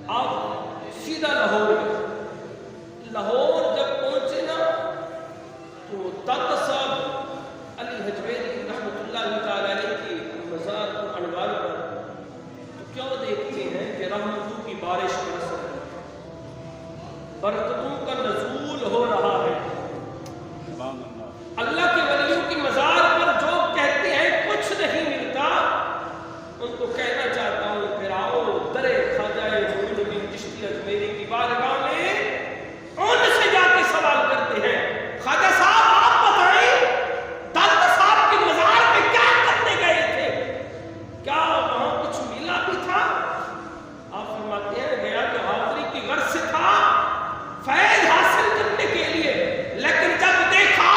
آپ سیدھا لاہور گئے۔ لاہور جب پہنچے نا تو داتا صاحب علی حجویری رحمۃ اللہ تعالی علیہ کی مزار کو انوار پر تو کیا دیکھتے ہیں کہ رحمتوں کی بارش برس رہی ہے، برکتوں کا نزول ہو رہا ہے۔ اللہ کے ولیوں کی مزار پر جو کہتے ہیں کچھ نہیں ملتا، ان کو کہنا چاہتا ہوں پھر آؤ درے خواجہ معین الدین چشتی اجمیری کی بارگاہ میں ان سے جا کے سوال کرتے ہیں، خواجہ صاحب آپ بتائیں داتا صاحب کی مزار میں کیا کرنے گئے تھے، کیا وہاں کچھ ملا بھی تھا؟ آپ فرماتے ہیں گیا کہ حاضری کی غرض سے تھا، فیض حاصل کرنے کے لیے، لیکن جب دیکھا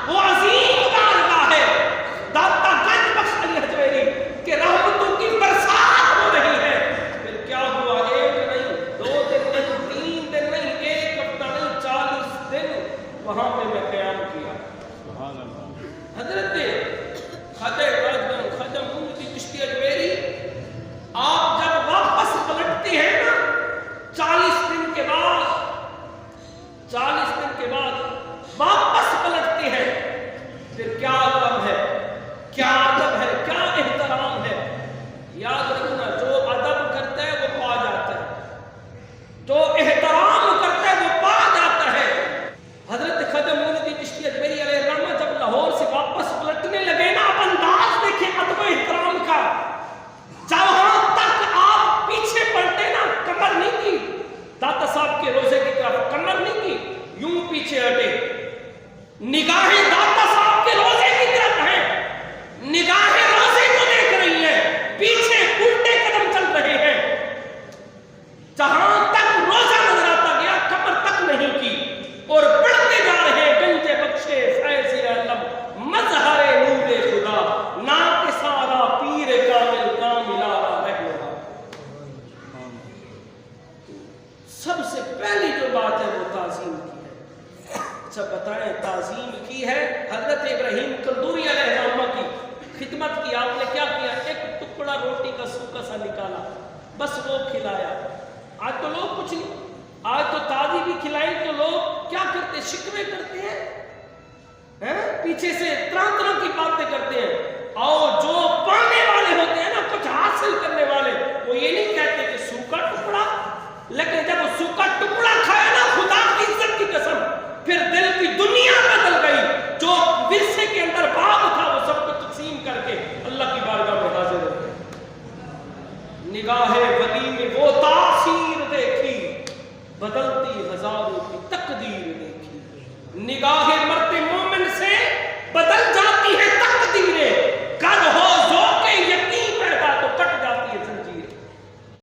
وہ عظیم بارگاہ ہے داتا گنج بخش علی حجویری کہ رحمتوں کی برسات ہو رہی ہے، پھر کیا ہوا؟ ایک نہیں، 2 دن نہیں، 3 دن نہیں، 1 ہفتہ نہیں، 40 دن وہاں پہ میں قیام کیا۔ حضرت خواجہ معین الدین چشتی اجمیری آپ جب واپس پلٹتے ہیں نا 40 دن کے بعد واپس پلٹتے ہیں، پھر کیا عدب ہے، کیا ادب ہے، کیا احترام ہے۔ یاد رکھنا جو ادب کرتا ہے وہ پا جاتا ہے، جو احترام کرتا ہے وہ پا جاتا ہے۔ حضرت خواجہ معین الدین چشتی اجمیری علیہ الرحمہ جب لاہور سے واپس پلٹنے لگے نا، اب انداز دیکھیں ادب و احترام کا، جہاں تک آپ پیچھے پلٹے نا کمر نہیں کی، داتا صاحب کے روزے کی طرف کمر نہیں کی، یوں پیچھے ہٹے، نگاہیں داتا صاحب کے روزے کی طرف ہیں، نگاہیں روزے کو دیکھ رہی ہیں، پیچھے الٹے قدم چل رہے ہیں، جہاں تک روزہ نظر آتا گیا کمر تک نہیں کی، اور بڑھتے جا رہے ہیں گنج بخشے فیض علم مظہر نور خدا ناک سارا پیر کامل کامل آرا رہنما۔ سب سے پہلی جو بات ہے وہ تعظیم کی ہے۔ اچھا بتائیں تعظیم کی ہے، حضرت ابراہیم قندوری علیہ السلام کی خدمت کی، آپ نے کیا کیا؟ ایک ٹکڑا روٹی کا سوکھا سا نکالا، بس وہ کھلایا۔ آج تو لوگ کچھ نہیں، آج تو تازی بھی کھلائیں تو لوگ کیا کرتے؟ شکوے کرتے ہیں، پیچھے سے طرح طرح کی باتیں کرتے ہیں۔ اور جو پانے والے ہوتے ہیں نا، کچھ حاصل کرنے والے، وہ یہ نہیں کہتے کہ سوکھا ٹکڑا، لیکن جب وہ سوکھا ٹکڑا کھایا نا خدا کی عزت کی قسم، پھر دل کی دنیا بدل گئی، جو ورثے کے اندر باغ تھا وہ سب کو تقسیم کر کے اللہ کی بارگاہ میں حاضر ہو گئے۔ نگاہ ولی میں وہ تاثیر دیکھی، بدلتی ہزاروں کی تقدیر دیکھی، نگاہ